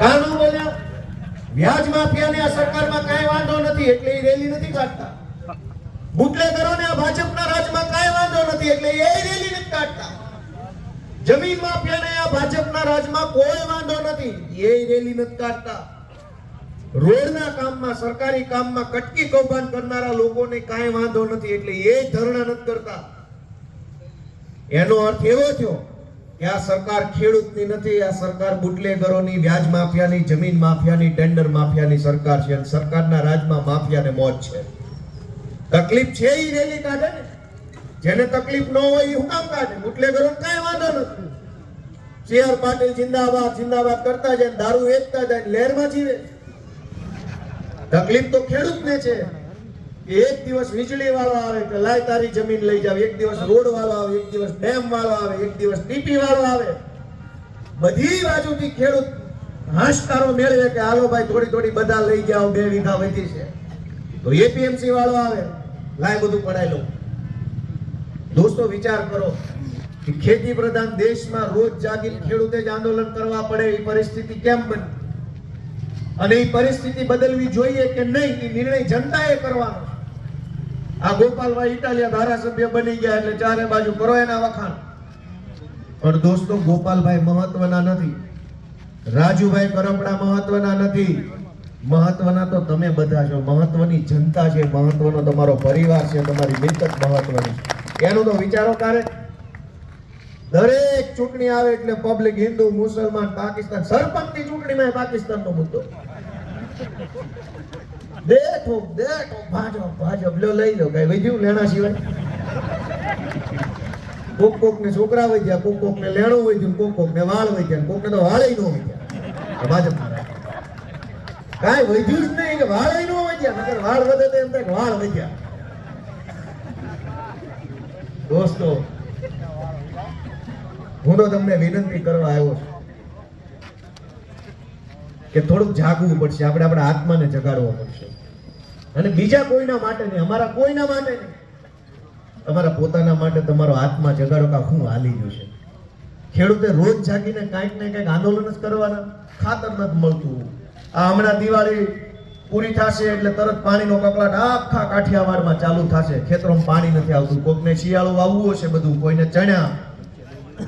કાનૂન બોલ્યા વ્યાજ માફિયાને આ સરકારમાં કાંઈ વાંધો નથી એટલે એ રેલી નથી કાઢતા. બુટલેગરોને આ ભાજપના રાજમાં કાંઈ વાંધો નથી એટલે એ રેલી નથી કાઢતા. જમીન માફિયાને આ ભાજપના રાજમાં કોઈ વાંધો નથી એ રેલી નથી કાઢતા. રોડના કામમાં સરકારી કામમાં કટકી કૌભાંડ કરનારા લોકોને કાંઈ વાંધો નથી એટલે એ ધરણા નથી કરતા. એનો અર્થ એવો થયો કે આ સરકાર ખેડૂતની નથી, આ સરકાર બુટલેગરોની, વ્યાજ માફિયાની, જમીન માફિયાની, ટેન્ડર માફિયાની સરકાર છે. અને સરકારના રાજમાં માફિયાને મોજ છે. તકલીફ છે એ રેલી કાઢે ને. જેને તકલીફ ન હોય એ હું કામ કાઢે? બુટલેગરોને કાંઈ વાંધો નથી. CR પાટીલ જિંદાબાદ જિંદાબાદ કરતા જાય, દારૂ વેચતા જાય, લહેરમાં જીવે. તકલીફ તો ખેડૂતને છે. એક દિવસ વીજળી વાળો આવે કે લાય તારી જમીન લઈ જાવ, એક દિવસ રોડ વાળો આવે, એક દિવસ ડેમ વાળો આવે, એક દિવસ ટીપી વાળો આવે. બધી બાજુથી ખેડૂત હાશકારો મેળવે કે હાલો ભાઈ થોડી થોડી બધા લઈ જાઓ, 2 વીઘા વધી છે. તો APMC વાળો આવે, લાય બધું પડાઈ લો. દોસ્તો વિચાર કરો કે ખેતી પ્રધાન દેશમાં રોજ જાગીને ખેડૂતે જ આંદોલન કરવા પડે એ પરિસ્થિતિ કેમ બની? અને એ પરિસ્થિતિ બદલવી જોઈએ કે નહીં એ નિર્ણય જનતાએ કરવાનો. આ ગોપાલભાઈ ઇટાલિયા ધારાસભ્ય બની ગયા એટલે ચારે બાજુ કરો એના વખાણ. પણ દોસ્તો ગોપાલભાઈ મહત્વના નથી, રાજુભાઈ કરપડા મહત્વના નથી. મહત્વના તો તમે બધા છો. મહત્વની જનતા છે, મહત્વનો તમારો પરિવાર છે, તમારી મિલકત મહત્વની. એનું તો વિચારો કરે. દરેક ચૂંટણી આવે એટલે પબ્લિક હિન્દુ, મુસલમાન, પાકિસ્તાન, સરપંચની ચૂંટણીમાં પાકિસ્તાનનો મુદ્દો. દેખો ભાજપ ભાજપ લો લઈ લો, કઈ વધ્યું લેણા સિવાય? કોક ને છોકરા વધ્યા, કોક ને લેણું વધ્યું, કોક ને વાળ વધ્યા, કોક ને તો વાળે નો વધ્યા. ભાજપ કાંઈ વધ્યું જ નહીં કે વાળે નો વધ્યા. નકર વાળ વધે તો એમ થાય કે વાળ વધ્યા. દોસ્તો હું તો તમને વિનંતી કરવા આવ્યો છું કે થોડુંક જાગવું પડશે. આપણે આપણા આત્માને જગાડવો પડશે. અને બીજા કોઈના માટે નહીં, અમારા કોઈના માટે નહીં, તમારા પોતાના માટે તમારો આત્મા જગાડો કે હું હાલી ગયું છે. ખેડૂતે રોજ જાગીને કાંઈક ને કાંઈક આંદોલન જ કરવાના. ખાતર નથી મળતું. આ હમણાં દિવાળી પૂરી થશે એટલે તરત પાણીનો કકળાટ આખા કાઠિયાવાડમાં ચાલુ થશે. ખેતરોમાં પાણી નથી આવતું. કોકને શિયાળું વાવવું હશે બધું, કોઈને ચણા,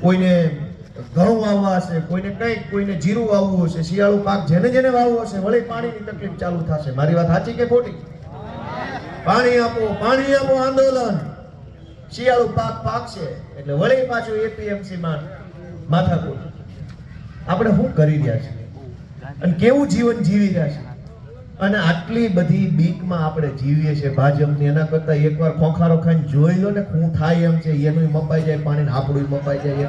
કોઈને ઘઉં વાવવા હશે, કોઈને કંઈક, કોઈને જીરું વાવવું હશે. શિયાળુ પાક જેને જેને વાવવો હશે વળી પાણીની તકલીફ ચાલુ થશે. મારી વાત સાચી કે ખોટી? પાણી આપો આંદોલન. શિયાળુ પાક પાકશે એટલે વળી પાછું APMC માં માથાકૂટ. આપણે શું કરી રહ્યા છીએ અને કેવું જીવન જીવી રહ્યા છીએ? અને આટલી બધી બીકમાં આપણે જીવીએ છીએ ભાજપની. એના કરતા એકવાર ખોખારો ખાઈને જોઈ લો ને શું થાય એમ છે. એનું મપાઈ જાય પાણી, આપણું મપાઈ જાય.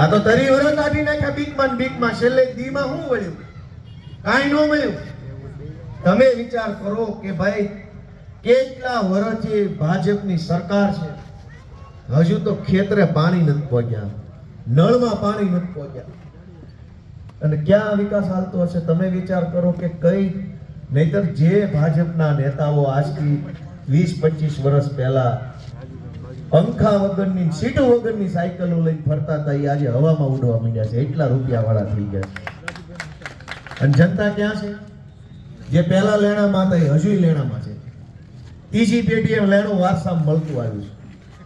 આ તો તરી વરસ કાઢી નાખ્યા બીકમાં. છેલ્લે દીમાં શું મળ્યું? કાંઈ ન મળ્યું. તમે વિચાર કરો કે ભાઈ કેટલા વર્ષથી ભાજપની સરકાર છે, હજુ તો ખેતરે પાણી નથી પહોંચ્યા, નળમાં પાણી નથી પહોંચ્યા. અને ક્યાં વિકાસ હાલતો હશે? તમે વિચાર કરો કે કઈ. નહીતર જે ભાજપના નેતાઓ આજથી 20-25 વર્ષ પહેલા પંખા વગરની, સીટો વગરની સાયકલો લઈને ફરતા હતા, એ આજે હવામાં ઉડવા માંડ્યા છે. એટલા રૂપિયા વાળા થઈ ગયા છે. અને જનતા ક્યાં છે? જે પહેલા લેણામાં હતા એ હજુ લેણામાં છે. ત્રીજી પેઢી એમ લેણું વારસામાં મળતું આવ્યું છે.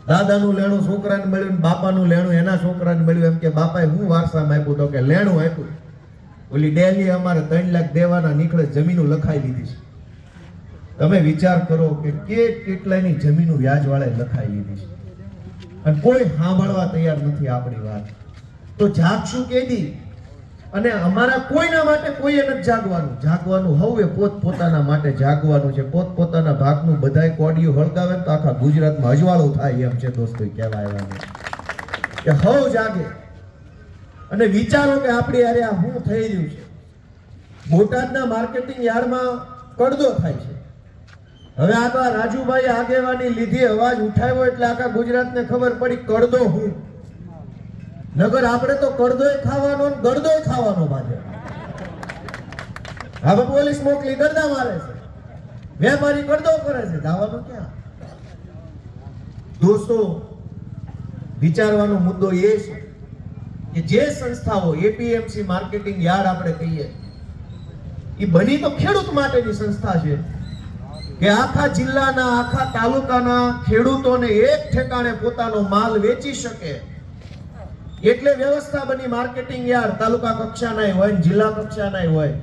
દાદાનું લેણું છોકરાને મળ્યું, બાપાનું લેણું એના છોકરાને મળ્યું. એમ કે બાપાએ હું વારસામાં આપ્યું? તો કે લેણું આપ્યું. ઓલી ડેલી અમારે 3 લાખ દેવાના નીકળે જમીનો લખાઈ લીધી છે. તમે વિચાર કરો કે કેટલાયની જમીનો વ્યાજવાળે લખાઈ લીધી છે અને કોઈ સાંભળવા તૈયાર નથી આપણી વાત. તો જાગશું કેદી? અને અમારા કોઈના માટે કોઈએ નથી જાગવાનું. હવે પોતપોતાના માટે જાગવાનું છે. પોતપોતાના ભાગનું બધાય કોડિયું હળગાવે તો આખા ગુજરાતમાં અજવાળું થાય એમ છે. દોસ્તો કહેવા આવ્યા કે હવ જાગે અને વિચારો કે આપણી યારે આ શું થઈ રહ્યું છે. બોટાદના માર્કેટિંગ યાર્ડમાં કડદો થાય છે. હવે આ રાજુભાઈ આગેવાની લીધી, અવાજ ઉઠાવ્યો એટલે આખા ગુજરાતને ખબર પડી કડદો હું. નગર આપણે તો કડદોય ખાવાનો ને ગળદોય ખાવાનો ભાજપ. હવે પોલીસ મોકલી ગરદા મારે છે, વેપારી કડદો કરે છે. જવાનું ક્યાં? દોસ્તો વિચારવાનો મુદ્દો એ છે કે જે સંસ્થાઓ એપીએમસી માર્કેટિંગ યાર્ડ આપણે કહીએ એ બની તો ખેડૂત માટેની સંસ્થા છે કે આખા જિલ્લાના આખા તાલુકાના ખેડૂતોને એક ઠેકાણે પોતાનો માલ વેચી શકે એટલે વ્યવસ્થા બની માર્કેટિંગ યાર્ડ તાલુકા કક્ષાના હોય ને જિલ્લા કક્ષાના હોય.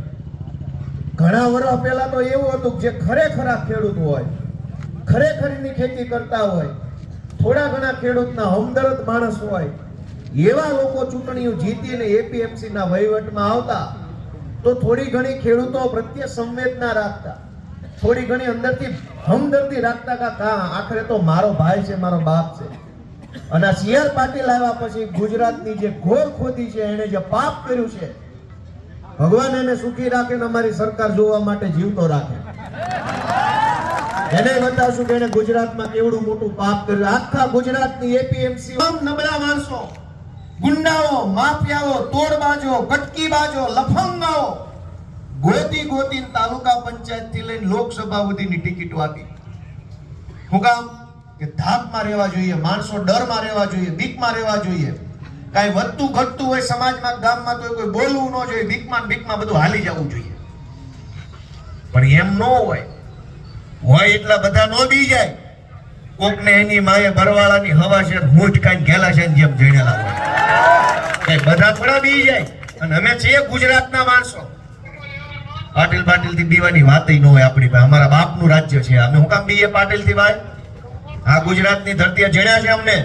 ઘણા વર્ષ પહેલા તો એવું હતું જે ખરેખરા ખેડૂત હોય, ખરેખરની ખેતી કરતા હોય, થોડા ઘણા ખેડૂતના હમદર્દ માણસ હોય, એવા લોકો ચૂંટણીઓ જીતીને એપીએમસી ના વહીવટમાં આવતા તો થોડી ઘણી ખેડૂતો પ્રત્યે સંવેદના રાખતા, થોડી ઘણી અંદરથી હમદર્દી રાખતા કે આખરે તો મારો ભાઈ છે, મારો બાપ છે. અને સી.આર. પાટીલ આવ્યા પછી ગુજરાતની જે ઘોર ખોદી છે, એને જે પાપ કર્યું છે, ભગવાન એને સુખી રાખે ને અમારી સરકાર જોવા માટે જીવતો રાખે. એને બતાવશું કે એને ગુજરાતમાં કેવડું મોટું પાપ કર્યું. આખા ગુજરાતની એપીએમસી નબળા માણસો, ગુંડાઓ, માફિયાઓ, તોડબાજો, કટકીબાજો, લફંગાઓ ગોતી તાલુકા પંચાયત થી લઈને લોકસભા સુધીની ટિકિટો આપી. હું કામ કે ધાકમાં રહેવા જોઈએ, માણસો ડરમાં રહેવા જોઈએ, બીકમાં રહેવા જોઈએ. કાંઈ વધતું ઘટતું હોય સમાજમાં, ગામમાં તો કોઈ બોલવું ન જોઈએ, બીકમાં બધું હાલી જવું જોઈએ. પણ એમ ન હોય એટલા બધા નો બી જાય. કોકને એની માએ ભરવાળાની હવા છે, મૂઠ કાંઈ ગેલા છે જેમ જણેલા હોય. કઈ બધા થોડા બી જાય. અને અમે છીએ ગુજરાતના માણસો. પાટીલ થી બીવાની વાત ન હોય આપણી પાસે. અમારા બાપનું રાજ્ય છે. અમે હું કામ બીએ પાટીલ થી ભાઈ? આ ગુજરાતની ધરતીએ જણ્યા છે અમને.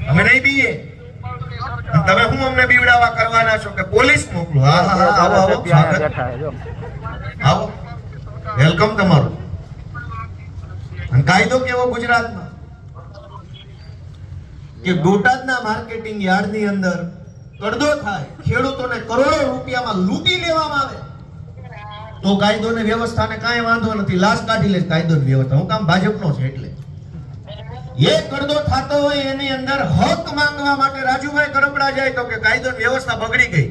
અમે નહીં બીએ. તમે હું અમને બીવડાવા કરવાના છો કે પોલીસ મોકલો? આવો, વેલકમ તમારું. અને કાયદો કેવો ગુજરાતમાં કે બોટાદના માર્કેટિંગ યાર્ડની અંદર કડદો થાય, ખેડૂતોને કરોડો રૂપિયામાં લૂંટી લેવામાં આવે તો કાયદો ને વ્યવસ્થાને કાંઈ વાંધો નથી, લાશ કાઢી લે કાયદો ને વ્યવસ્થા. હું કામ ભાજપનો છે એટલે એ કડદો થતો હોય એની અંદર હક માંગવા માટે રાજુભાઈ કરપડા જાય તો કે કાયદો ને વ્યવસ્થા બગડી ગઈ.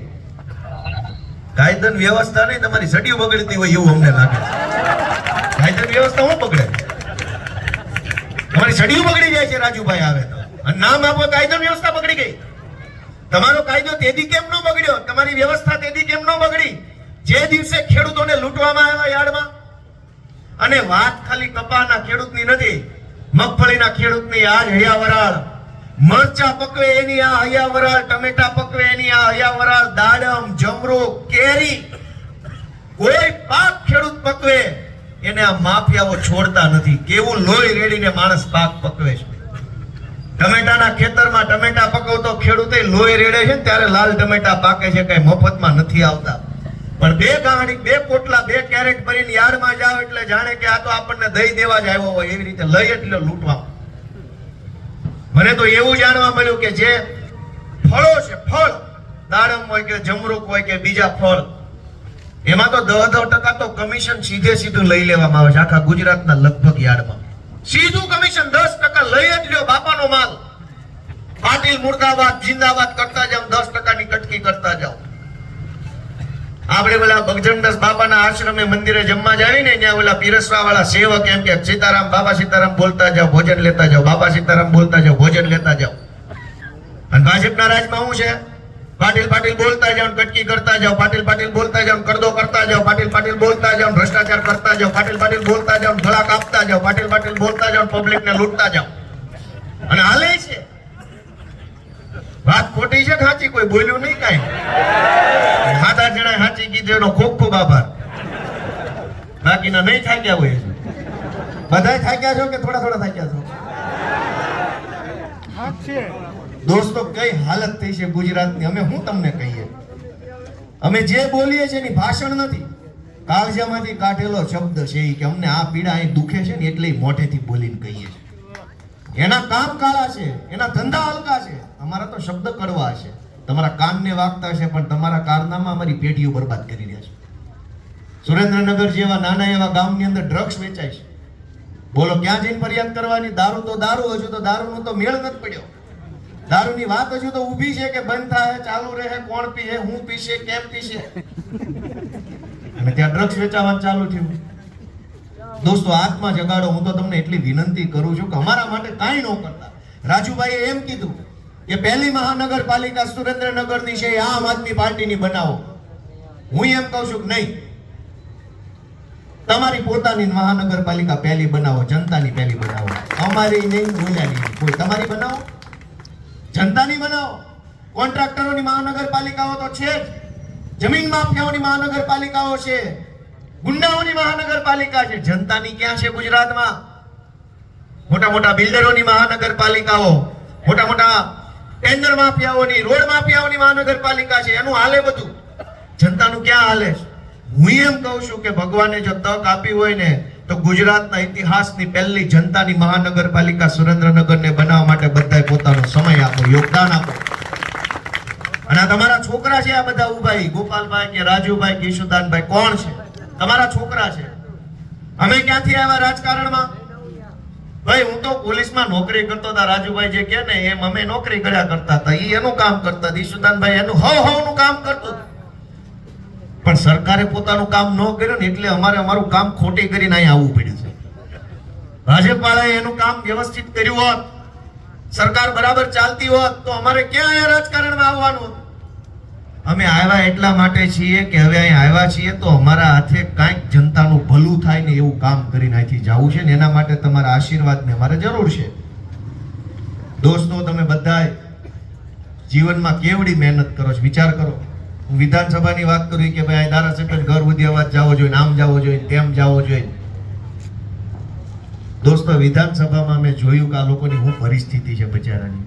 કાયદો ને વ્યવસ્થા નહીં, તમારી સડીઓ બગડતી હોય એવું અમને લાગે. કાયદો ની વ્યવસ્થા હું બગડે? તમારી સડીઓ બગડી જાય છે રાજુભાઈ આવે તો. અને નામ આપો કાયદો ની વ્યવસ્થા બગડી ગઈ. તમારો કાયદો તેદી કેમ ન બગડ્યો? તમારી વ્યવસ્થા તેદી કેમ ન બગડી? જે દિવસે ખેડૂતોને લૂંટવામાં આવ્યા યાર્ડમાં. અને વાત ખાલી કપાના ખેડૂતની નથી, મગફળીના ખેડૂતની આ હૈયાવરાળ, મરચા પકવે એની આ હૈયાવરાળ, ટમેટા પકવે એની આ હૈયાવરાળ, દાડમ, જમરૂખ, કેરી, કોઈ પાક ખેડૂત પકવે એને આ માફિયાઓ છોડતા નથી. કેવું લોહી રેડીને માણસ પાક પકવે છે. ટમેટાના ખેતરમાં ટમેટા પકવતો ખેડૂતે લોહી રેડે છે ત્યારે લાલ ટમેટા પાકે છે, કઈ મફતમાં નથી આવતા. પણ બે ગાંડી, બે પોટલા, બે કેરેટ ભરીને યાર્ડમાં જાવ એટલે જાણે કે આ તો આપણને દઈ દેવા જ આવ્યો હોય એવી રીતે લઈ એટલે લૂંટવા. મને તો એવું જાણવા મળ્યું કે જે ફળો છે, ફળ, દાડમ હોય કે જમરૂક હોય કે બીજા ફળ, એમાં તો 10% તો કમિશન સીધું લઈ લેવામાં આવે છે. આખા ગુજરાતના લગભગ યાર્ડમાં સીધું કમિશન 10% લઈ જ લ્યો. બાપાનો માલ. પાટીલ મુર્દાબાદ જિંદાબાદ કરતા જાવ, 10%ની કટકી કરતા જાવ. આપણે ઓલા બગજનદાસ બાપાના આશ્રમે મંદિરે જમવા જાવી ને, ત્યાં ઓલા પીરસવા વાળા સેવક એમ કે સીતારામ, બાબા સીતારામ બોલતા જાવ, ભોજન લેતા જાવ, બાબા સીતારામ બોલતા જાવ, ભોજન લેતા જાવ. અને ભાજપના રાજમાં શું છે? પાટીલ બોલતા જાવ, કટકી કરતા જાવ, પાટીલ બોલતા જાવ, કરદો કરતા જાવ, પાટીલ બોલતા જાવ, ભ્રષ્ટાચાર કરતા જાવ, પાટીલ બોલતા જાવ, ગળા કાપતા જાવ, પાટીલ બોલતા જાવ, પબ્લિકને લૂંટતા જાવ. અને હાલે છે. વાત ખોટી છે, સાચી કોઈ બોલ્યું નહીં કાંઈ. 7-8 જણા સાચી કીધું એનો ખૂબ ખૂબ આભાર. બાકીના નહીં થાક્યા હોય. બધા થાક્યા છો કે થોડા થાક્યા છો? દોસ્તો, કઈ હાલત થઈ છે ગુજરાતની. અમે હું તમને કહીએ, અમે જે બોલીએ છીએ એની ભાષણ નથી, કાળજામાંથી કાઢેલો શબ્દ છે કે અમને આ પીડા અહીં દુખે છે ને એટલે મોઢેથી બોલીને કહીએ છીએ. એના કામ કાળા છે, એના ધંધા હલકા છે, અમારા તો શબ્દ કડવા છે. તમારા કાનને વાગતા છે પણ તમારા કારનામાં અમારી પેઢીઓ બરબાદ કરી રહ્યા છે. સુરેન્દ્રનગર જેવા નાના એવા ગામની અંદર ડ્રગ્સ વેચાય છે. બોલો ક્યાં જઈને ફરિયાદ કરવાની? દારૂ તો દારૂ, હજુ તો દારૂનો તો મેળ નથી પડ્યો. દારૂની વાત હજુ તો ઊભી છે કે બંધ થાય, ચાલુ રહે, કોણ પીએ, હું પીશે, કેમ પીશે. અને ત્યાં ડ્રગ્સ વેચાવાનું ચાલુ થયું. દોસ્તો, આત્મા જગાડો. હું તો તમને એટલી વિનંતી કરું છું કે અમારા માટે કાંઈ ન કરતા. રાજુભાઈએ એમ કીધું કે પહેલી મહાનગરપાલિકા સુરેન્દ્રનગરની છે એ આમ આદમી પાર્ટીની બનાવો. હું એમ કહું છું કે નહીં, તમારી પોતાની મહાનગરપાલિકા પહેલી બનાવો, જનતાની પહેલી બનાવો. અમારી નહીં, બોલ્યાની કોઈ તમારી બનાવો, જનતાની બનાવો. કોન્ટ્રાક્ટરોની મહાનગરપાલિકાઓ તો છે જ, જમીન માફિયાઓની મહાનગરપાલિકાઓ છે, ગુંડાઓની મહાનગરપાલિકા છે. જનતાની ક્યાં છે ગુજરાતમાં? મોટા મોટા બિલ્ડરોની મહાનગરપાલિકાઓ, મોટા મોટા ટેન્ડર માફિયાઓની, રોડ માફિયાઓની મહાનગરપાલિકા છે. એનું હાલે બધું, જનતાનું ક્યાં હાલે? હું એમ કહું છું કે ભગવાને જો તક આપી હોય ને તો ગુજરાતના ઇતિહાસની પહેલી જનતાની મહાનગરપાલિકા સુરેન્દ્રનગરને બનાવવા માટે બધાએ પોતાનો સમય આપો, યોગદાન આપો. અને આ તમારા છોકરા છે, આ બધા ઉભા, ગોપાલભાઈ કે રાજુભાઈ કે ઈશુદાનભાઈ, કોણ છે? તમારા છોકરા છે. અમે ક્યાંથી આવ્યા રાજકારણમાં? ભાઈ હું તો પોલીસમાં નોકરી કરતો હતા, રાજુભાઈ જે કે ને એમ અમે નોકરી કર્યા કરતા હતા. એ એનું કામ કરતા, ઈશુદાનભાઈ એનું હવનું કામ કરતું. પણ સરકારે પોતાનું કામ ન કર્યું ને એટલે અમારે અમારું કામ ખોટી કરીને અહીં આવવું પડ્યું છે. ભાજપ વાળાએ એનું કામ વ્યવસ્થિત કર્યું હોત, સરકાર બરાબર ચાલતી હોત તો અમારે ક્યાં અહીંયા રાજકારણમાં આવવાનું હતું? અમે આવ્યા એટલા માટે છીએ કે હવે અહીં આવ્યા છીએ તો અમારા હાથે કાંઈક જનતાનું ભલું થાય ને એવું કામ કરીને અહીંથી જવું છે ને એના માટે તમારા આશીર્વાદની અમારે જરૂર છે. દોસ્તો, તમે બધા જીવનમાં કેવડી મહેનત કરો છો, વિચાર કરો. હું વિધાનસભાની વાત કરું કે ભાઈ ધારાસભ્ય ઘર સુધી અવાજ જવો જોઈએ, આમ જવો જોઈએ, તેમ જવો જોઈએ. દોસ્તો, વિધાનસભામાં મેં જોયું કે આ લોકોની શું પરિસ્થિતિ છે બચારાની.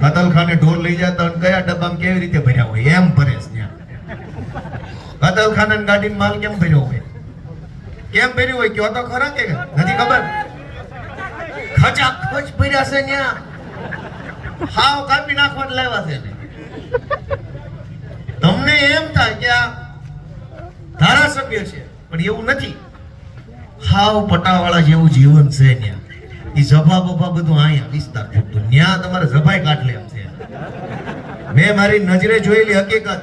કતલખાને ઢોર લઈ જતા કયા ડબ્બામાં કેવી રીતે ભર્યા હોય એમ ભરે છે ત્યાં. કતલખાના ગાડીમાં માલ કેમ ભર્યો હોય, કેમ ભર્યું હોય કયો તો ખરા કે નથી ખબર? ખચાખચ ભર્યા છે ત્યાં, હાવ કાપી નાખવા લાવ્યા છે. તમને એમ થાય કે આ ધારાસભ્ય છે, પણ એવું નથી. હાવ પટાવાળા જેવું જીવન છે ત્યાં. એ સભા બભા બધું અહીંયા વિસ્તાર પૂરતું, ત્યાં તમારે સભાઈ કાઢલે એમ છે. મેં મારી નજરે જોયેલી હકીકત.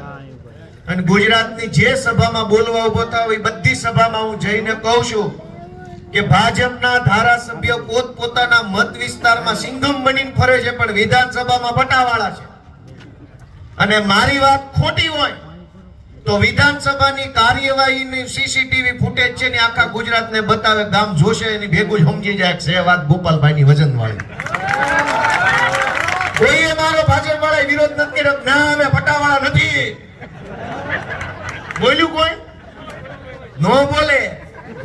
અને ગુજરાતની જે સભામાં બોલવા ઉભો થતા હોય બધી સભામાં હું જઈને કહું છું કે ભાજપના ધારાસભ્ય પોતપોતાના મત વિસ્તારમાં સિંઘમ બનીને ફરે છે, પણ વિધાનસભામાં પટાવાળા છે. અને મારી વાત ખોટી હોય તો વિધાનસભાની કાર્યવાહીની સીસીટીવી ફૂટેજ છે ને આખા ગુજરાતને બતાવે, ગામ જોશે એની ભેગું જ સમજી જાય છે વાત ગોપાલભાઈની વજનવાળી. કોઈએ મારો ભાજપ વાળા વિરોધ નથી કર્યો, ના અમે પટાવાળા નથી બોલ્યું, કોઈ નો બોલે.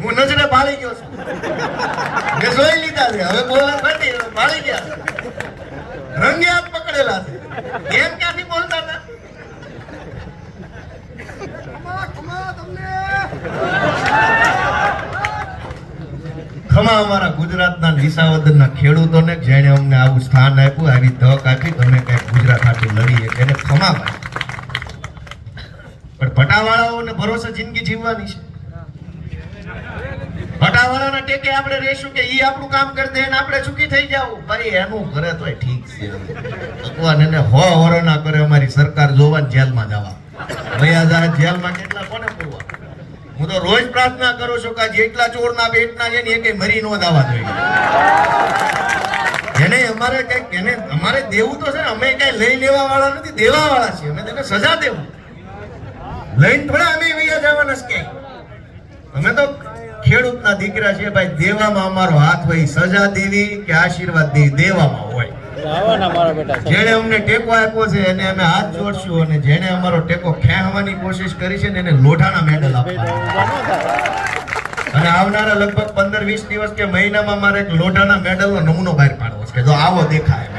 હું નજરે પાળી ગયો છું, મેં જોઈ લીધા છે. હવે બોલવા નથી, પાળી ગયા, રંગે હાથ પકડેલા છે. એમ ક્યાંથી બોલતા હતા? ખમા અમારા ગુજરાતના વિસાવદરના ખેડૂતોને જેણે અમને આવું સ્થાન આપ્યું, આવી તક આપી, તમે કઈક ગુજરાત આટલું લડીએ એને ખમા ભાઈ. પણ પટાવાળાઓને ભરોસે જિંદગી જીવવાની છે. પટાવાળાના ટેકે આપણે રહેશું કે ઈ આપણું કામ કરી દે ને આપણે ચૂકી થઈ જાવ? ભાઈ એનું કરે તોય ઠીક છે. ભગવાન એને વરના કરે અમારી સરકાર જોવાની જેલમાં જવા. ભૈયા જેલમાં કેટલા કોને પૂરવા? હું તો રોજ પ્રાર્થના કરું છું કે જેટલા ચોરના પેટના છે ને એ કઈ મરી નો જવા જોઈએ. એને અમારે કઈક એને અમારે દેવું તો છે ને, અમે કઈ લઈ લેવા વાળા નથી, દેવા વાળા છીએ. અમે તેને સજા દેવું, લઈને થોડા અમે વૈયા જવાના છે. અમે તો ખેડૂતના દીકરા છે ભાઈ. દેવામાં અમારો હાથ હોય, સજા દેવી કે આશીર્વાદ દેવી દેવામાં હોય. જેણે અમને ટેકો આપ્યો છે એને અમે હાથ જોડશું, અને જેણે અમારો ટેકો ખેંચવાની કોશિશ કરી છે ને એને લોઢાના મેડલ આપવાના. અને આવનારા લગભગ 15-20 દિવસ કે મહિનામાં મારે એક લોઢાના મેડલનો નમૂનો બહાર પાડવો છે કે જો આવો દેખાય,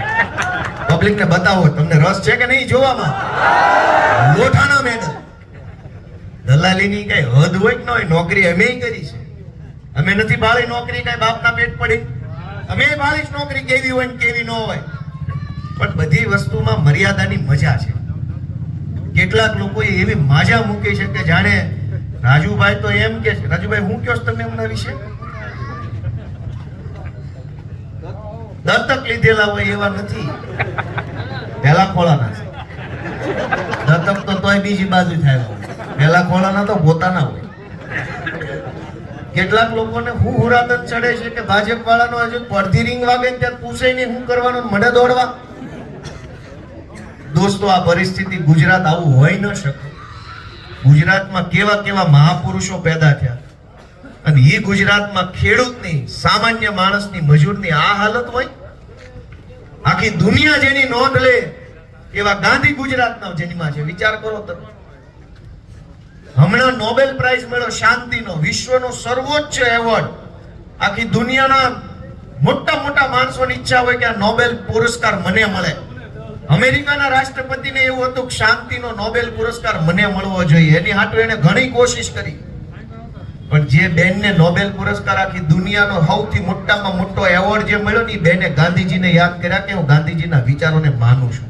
પબ્લિકને બતાવો. તમને રસ છે કે નહીં જોવામાં? લોઢાના મેડલ. દલાલીની કઈ હદ હોય કે ન હોય? નોકરી અમે કરી છે, અમે નથી બાળી નોકરી કઈ બાપના પેટ પડી. અમે બાળી નોકરી કેવી હોય ને કેવી ન હોય, પણ બધી વસ્તુમાં મર્યાદાની મજા છે. કેટલાક લોકોએ એવી માજા મૂકી છે કે જાણે રાજુભાઈ તો એમ કે છે. રાજુભાઈ હું કહો તમે એમના વિશે? દત્તક લીધેલા હોય એવા નથી, પેલા ખોળાના છે. દત્તક તો તોય બીજી બાજુ થાય, પેલા ખોળાના તો પોતાના હોય. કેટલાક લોકોને હું હુરાદત ચડે છે કે ભાજપ વાળાનો હજુ પડધી રીંગ વાગે ત્યાં પૂછે નહીં શું કરવાનું, મને દોડવા. દોસ્તો, આ પરિસ્થિતિ ગુજરાત આવું હોય ન શકે. ગુજરાતમાં કેવા કેવા મહાપુરુષો પેદા થયા, અને એ ગુજરાતમાં ખેડૂતની, સામાન્ય માણસની, મજૂરની આ હાલત હોય. આખી દુનિયા જેની નોંધ લે એવા ગાંધી ગુજરાતના જન્મા છે. વિચાર કરો તમે. હમણાં નોબેલ પ્રાઇઝ મળ્યો શાંતિનો, વિશ્વનો સર્વોચ્ચ એવોર્ડ. આખી દુનિયાના મોટા મોટા માણસોની ઈચ્છા હોય કે આ નોબેલ પુરસ્કાર મને મળે. અમેરિકાના રાષ્ટ્રપતિને એવું હતું કે શાંતિનો નોબેલ પુરસ્કાર મને મળવો જોઈએ. એની હાટુ એને ઘણી કોશિશ કરી, પણ જે બેનને નોબેલ પુરસ્કાર આખી દુનિયાનો સૌથી મોટામાં મોટો એવોર્ડ જે મળ્યો ને, બેને ગાંધીજીને યાદ કર્યા કે હું ગાંધીજીના વિચારોને માનું છું.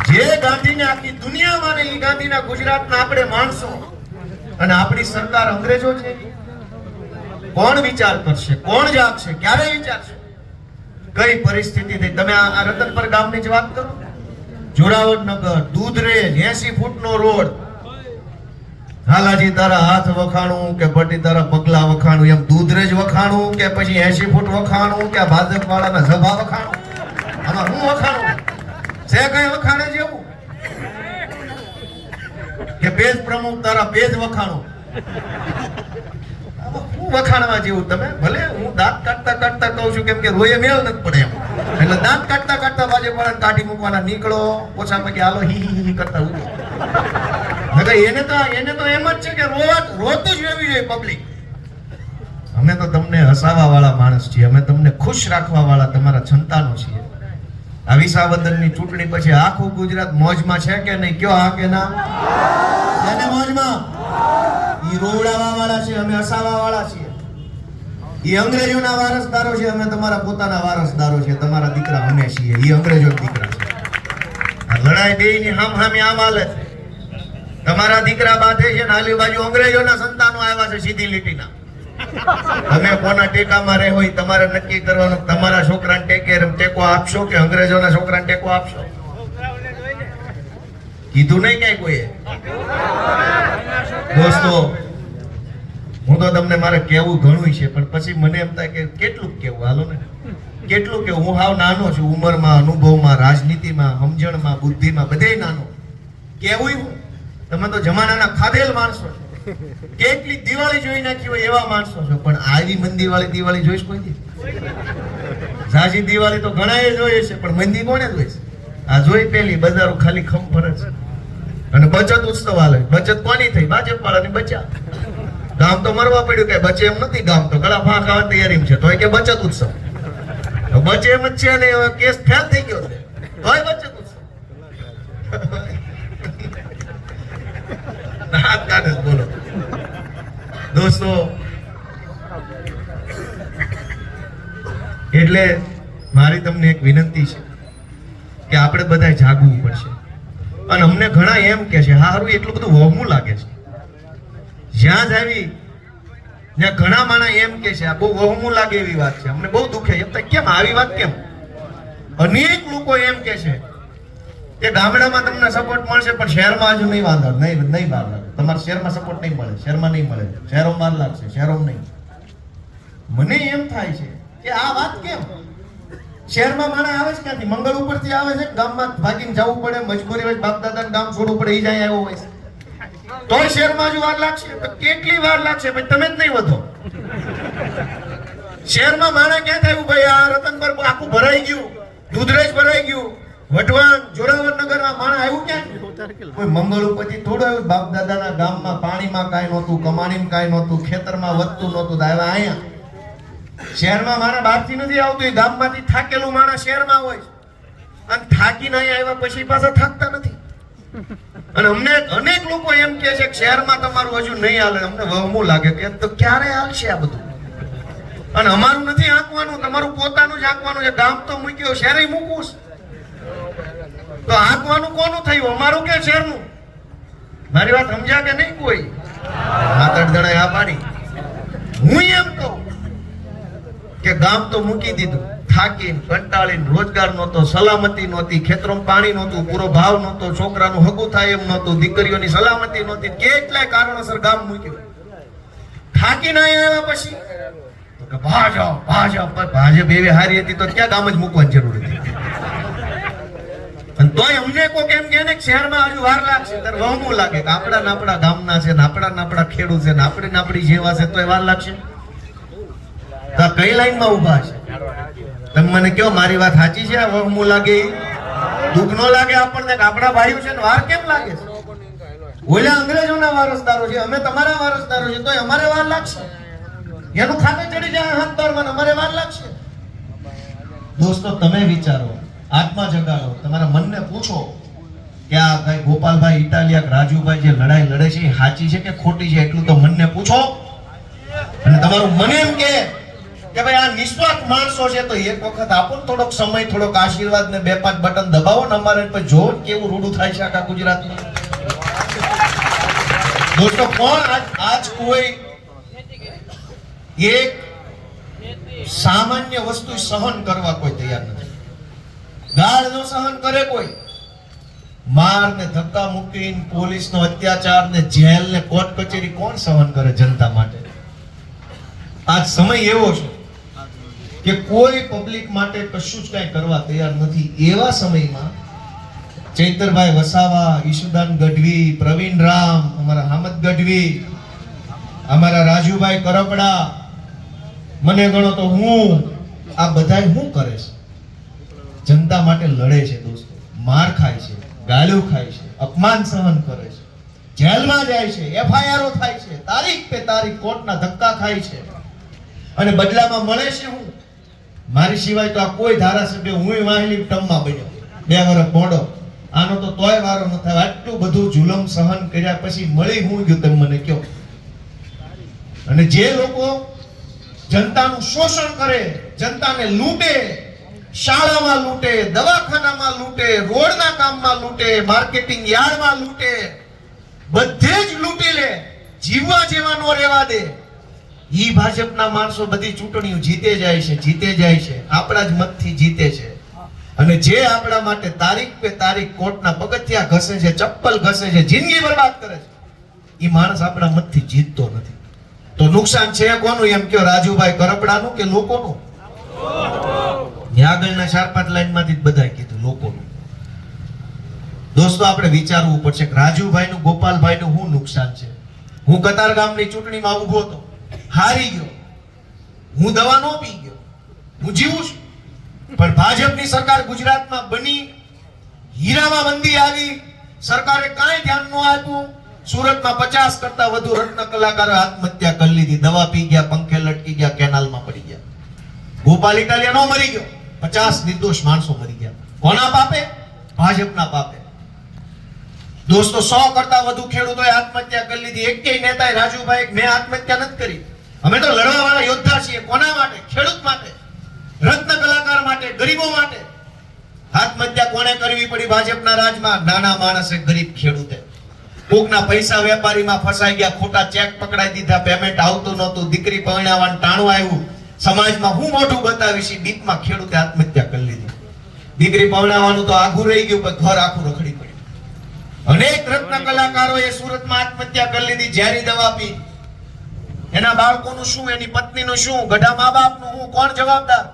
જે ગાંધીને આખી દુનિયા માને, એ ગાંધીના ગુજરાતના આપણે માણસો, અને આપણી સરકાર અંગ્રેજો છે. કોણ વિચાર કરશે? કોણ જાગશે? ક્યારે વિચારશે? કઈ પરિસ્થિતિ થઈ? તમે આ રતનપર ગામની જ વાત કરો. જોરાવરનગર, દૂધરેજ, 80 ફૂટનો રોડ. હાલાજી તારા હાથ વખાણું કે ભટ્ટી તારા પગલા વખાણું, એમ દૂધરેજ વખાણું કે પછી 80 ફૂટ વખાણું કે ભાજપ વાળાના સભા વખાણું? આમાં હું વખાણું છે? કઈ વખાણે જેવું કે પેજ પ્રમુખ તારા પેજ વખાણું? હું વખાણવા જેવું? તમે ભલે હું દાંત કાઢતા કાઢતા કહું છું, કેમ કે રોયે મેળ નથી પડે એમ. એટલે દાંત કાઢતા કાઢતા ભાજપ વાળાને કાઢી મૂકવાના. નીકળો ઓછા પૈકી હાલો હી કરતા ઉઠો. એને તો એમ જ છે કે રોતું જ રહેવી જોઈએ પબ્લિક. અમે તો તમને હસાવા વાળા માણસ છીએ, અમે તમને ખુશ રાખવા વાળા તમારા સંતાનો છીએ. આ વિસાવદરની ચૂંટણી પછી આખું ગુજરાત મોજમાં છે કે નહીં? કયો હા કે ના? એને મોજમાં. ઈ રોવડાવા વાળા છે, અમે હસાવા વાળા છીએ. ઈ અંગ્રેજોના વારસદારો છે, અમે તમારા પોતાના વારસદારો છે. તમારા દીકરા અમે છીએ, ઈ અંગ્રેજો દીકરા છે. આ લડાઈ બેયની હામહામી આમ હાલે. તમારા દીકરા બાધે છે ને આલી બાજુ અંગ્રેજોના સંતાનો આવ્યા છે સીધી લીટીના. તમે કોના ટેકામાં રહે હોય તમારે નક્કી કરવાનું. તમારા છોકરાને ટેકો આપશો કે અંગ્રેજોના છોકરાને ટેકો આપશો? કીધું નહીં કઈ કોઈએ. દોસ્તો, હું તો તમને મારે કેવું ઘણું છે, પણ પછી મને એમ થાય કે કેટલું કેવું. હાલો ને, કેટલું કેવું. હું હાવ નાનો છું, ઉંમરમાં, અનુભવમાં, રાજનીતિમાં, સમજણમાં, બુદ્ધિમાં, બધેય નાનો. કેવું હું? તમે તો જમાનાના ખાધેલ માણસો. કેટલી દિવાળી જોઈ નાખી હોય એવા માણસો છો, પણ આવી મંદી વાળી દિવાળી જોઈશ કોઈ દી? ઝાઝી દિવાળી તો ઘણાએ જોઈએ છે, પણ મંદી કોને જોઈશ? આ જોઈ પેલી બજારો ખાલી ખંભર જ. અને બચત ઉત્સવ હાલે. બચત કોની થઈ? ભાજપ વાળાની બચા. ગામ તો મરવા પડ્યું, કે બચે એમ નથી. ગામ તો ગળા ફા ખાવા તૈયારી છે, તોય કે બચત ઉત્સવ. બચે એમ જ છે, અને કેસ ફેલ થઈ ગયો છે, તોય બચત ઉત્સવ. બોલો દોસ્તો, એટલે મારી તમને એક વિનંતી છે કે આપણે બધા જાગવું પડશે. અને અમને ઘણા એમ કે છે હારું એટલું બધું વહમું લાગે છે. જ્યાં જ આવી ત્યાં ઘણા માણા એમ કે છે આ બહુ વહમું લાગે એવી વાત છે. અમને બહુ દુખે છે. કેમ આવી વાત? કેમ? અનેક લોકો એમ કે છે કે ગામડામાં તમને સપોર્ટ મળશે, પણ શહેરમાં હજુ નહીં વાંધો. નહીં વાંધો. તમારા શહેરમાં સપોર્ટ નહીં મળે, શહેરમાં નહીં મળે, શહેરોમાં માર લાગશે, શહેરોમાં નહીં. મને એમ થાય છે કે આ વાત કેમ? શહેરમાં માણસ આવે છે ક્યાંથી? મંગળ ઉપરથી આવે છે. ગામમાં ભાગીને જવું પડે, મજબૂરી હોય, બાપ દાદાને ગામ છોડવું પડે, એ જાય આવ્યો હોય છે. તોય શહેરમાં હજુ વાર લાગશે. તો કેટલી વાર લાગશે? ભાઈ તમે જ નહીં વધો. શહેરમાં માણસ ક્યાં થયું? ભાઈ આ રતનપર આખું ભરાઈ ગયું, દૂધરેજ ભરાઈ ગયું, વઢવાણ, જોરાવરનગરમાં માણસ આવ્યું ક્યાં? કોઈ મંગળ ઉપરથી થોડું આવ્યું. બાપ દાદાના ગામમાં પાણીમાં કાંઈ નહોતું, કમાણીમાં કાંઈ નહોતું, ખેતરમાં વધતું નહોતું, તો આવ્યા અહીંયા. શહેરમાં માણસ બહારથી નથી આવતું, એ ગામમાંથી થાકેલું માણસ શહેરમાં હોય. અને થાકીને અહીંયા આવ્યા પછી પાછા થાકતા નથી. અને અમને અનેક લોકો એમ કે છે કે શહેરમાં તમારું હજુ નહીં હાલે. અમને વહમું લાગે કે તો ક્યારે હાલશે આ બધું? અને અમારું નથી આંકવાનું, તમારું પોતાનું જ આંકવાનું છે. ગામ તો મૂક્યો, શહેરે મૂકવું. તો આંકવાનું કોનું થયું? અમારું કે શહેરનું? મારી વાત સમજ્યા કે નહીં? કોઈ હાથ અડધડાય આ પાડી. હું એમ કહું કે ગામ તો મૂકી દીધું, થાકીને કંટાળીને. રોજગાર નહોતો, સલામતી નહોતી, ખેતરોમાં પાણી નહોતું, પૂરો ભાવ નહોતો, છોકરાનું હગું થાય એમ નહોતું, દીકરીઓની સલામતી નહોતી. કેટલાય કારણોસર ગામ મૂક્યું. થાકીને આવ્યા પછી તો ભાજપ એવી હારી હતી તો ક્યાં ગામ જ મૂકવાની જરૂર હતી? અને તોય અમને કોક એમ કહે ને કે શહેરમાં હજુ વાર લાગશે, ત્યારે વહમું લાગે કે આપણા ગામના છે ને આપણા ખેડૂત છે ને આપણી જેવા છે તોય વાર લાગશે. તો આ કઈ લાઈનમાં ઊભા છે? તમે મને કહો મારી વાત સાચી છે? આ વહમું લાગે, દુઃખ ન લાગે આપણને કે આપણા ભાઈઓ છે ને વાર કેમ લાગે છે? ઓલા અંગ્રેજોના વારસદારો છે, અમે તમારા વારસદારો છે, તોય અમારે વાર લાગશે. એનું ખાતે ચડી જાય હાથ તરવાને અમારે વાર લાગશે. દોસ્તો તમે વિચારો, આત્મા જગાડો, તમારા મનને પૂછો કે આ ભાઈ ગોપાલભાઈ ઇટાલિયા રાજુભાઈ જે લડાઈ લડે છે એ સાચી છે કે ખોટી છે? એટલું તો મનને પૂછો. અને તમારું મને એમ કે ભાઈ આ નિસ્વાર્થ માણસો છે તો એક વખત આપો ને થોડોક સમય, થોડોક આશીર્વાદ ને 2-5 બટન દબાવો ને અમારે પછી જો કેવું રૂડું થાય છે આખા ગુજરાતમાં. દોસ્તો કોણ આજ કોઈ એક સામાન્ય વસ્તુ સહન કરવા કોઈ તૈયાર નથી. ગાળ નો સહન કરે કોઈ, માર ને ધક્કા મુક્કી, પોલીસ નો અત્યાચાર ને જેલ ને કોર્ટ કચેરી કોણ સહન કરે જનતા માટે? આજ સમય એવો છે કે કોઈ પબ્લિક માટે કશું જ કઈ કરવા તૈયાર નથી. એવા સમયમાં ચૈતરભાઈ વસાવા, ઈશુદાન ગઢવી, પ્રવીણ રામ, અમારા હામદ ગઢવી, અમારા રાજુભાઈ કરપડા, મને ગણો તો હું, આ બધાય શું કરે છે? જનતા માટે લડે છે દોસ્તો. માર ખાય છે, ગાળો ખાય છે, અપમાન સહન કરે છે, જેલમાં જાય છે, એફઆઈઆર થાય છે, તારીખ પે તારીખ કોર્ટના ધક્કા ખાય છે, અને બદલામાં મળે છે હું? મારી સિવાય તો આ કોઈ ધારાસભ્ય, હું વાહેલી ટર્મમાં બન્યો 2 વર્ષ મોડો, આનો તો તોય વારો ન થાય. આટલું બધું જુલમ સહન કર્યા પછી મળી હું ગયું તમે મને કહો? અને જે લોકો જનતાનું શોષણ કરે, જનતાને લૂંટે, શાળામાં લૂંટે, દવાખાનામાં લૂંટે, રોડના કામમાં લૂંટે, માર્કેટિંગ યાર્ડમાં લૂંટે, બધે જ લૂંટી લે, જીવવા જેવા નો રહેવા દે, ઈ ભાજપના માણસો બધી ચૂંટણીઓ જીતે જાય છે, આપણા જ મતથી જીતે છે. અને જે આપણા માટે તારીખ પે તારીખ કોર્ટના પગથિયા ઘસે છે, ચપ્પલ ઘસે છે, જિંદગી બરબાદ કરે છે, ઈ માણસ આપણા મતથી જીતતો નથી. તો નુકસાન છે કોનું? એમ કયો રાજુભાઈ કરપડાનું કે લોકોનું? આગળના 4-5 લાઈનમાંથી બધા કીધું લોકોનું. દોસ્તો આપણે વિચારવું પડશે કે રાજુભાઈનું, ગોપાલભાઈનું શું નુકસાન છે? હું કતાર ગામની ચૂંટણીમાં ઊભો હતો, હારી ગયો, હું દવા નો પી ગયો, હું જીવું છું, પણ ભાજપની સરકાર ગુજરાતમાં બની, હીરામાં મંદી આવી, સરકારે કાંઈ ધ્યાન ન આપ્યું. સુરતમાં 50 કરતા વધુ રત્ન કલાકારો આત્મહત્યા કરી લીધી, દવા પી ગયા, પંખે લટકી ગયા, કેનાલમાં પડી ગયા. ગોપાલ ઇટાલિયા નો મરી ગયો, 50 નિર્દોષ માણસો મરી ગયા. કોના પાપે? ભાજપના પાપે. દોસ્તો 100 કરતા વધુ ખેડૂતોએ આત્મહત્યા કરી લીધી. એકેય નેતાએ રાજુભાઈ મેં આત્મહત્યા નથી કરી. અમે તો લડવાવાળા યોદ્ધા છીએ. કોના માટે? ખેડૂત માટે, રત્ન કલાકાર માટે, ગરીબો માટે. આત્મહત્યા કોને કરવી પડી ભાજપના રાજમાં? નાના માણસે, ગરીબ ખેડૂતે. કોકના પૈસા વેપારીમાં ફસાઈ ગયા, ખોટા ચેક પકડાઈ દીધા, પેમેન્ટ આવતું નહોતું, દીકરી પરણાવવાનું ટાણું આવ્યું, સમાજમાં હું મોઢું બતાવીશ, બીકમાં ખેડૂતે આત્મહત્યા કરી લીધી. દીકરી પરણાવવાનું તો આઘું રહી ગયું, પણ ઘર આખું રખડી પડ્યું. અનેક રત્ન કલાકારોએ સુરતમાં આત્મહત્યા કરી લીધી, ઝેરી દવા પી. એના બાળકોનું શું, એની પત્નીનું શું, ગઢા મા બાપનું શું? કોણ જવાબદાર?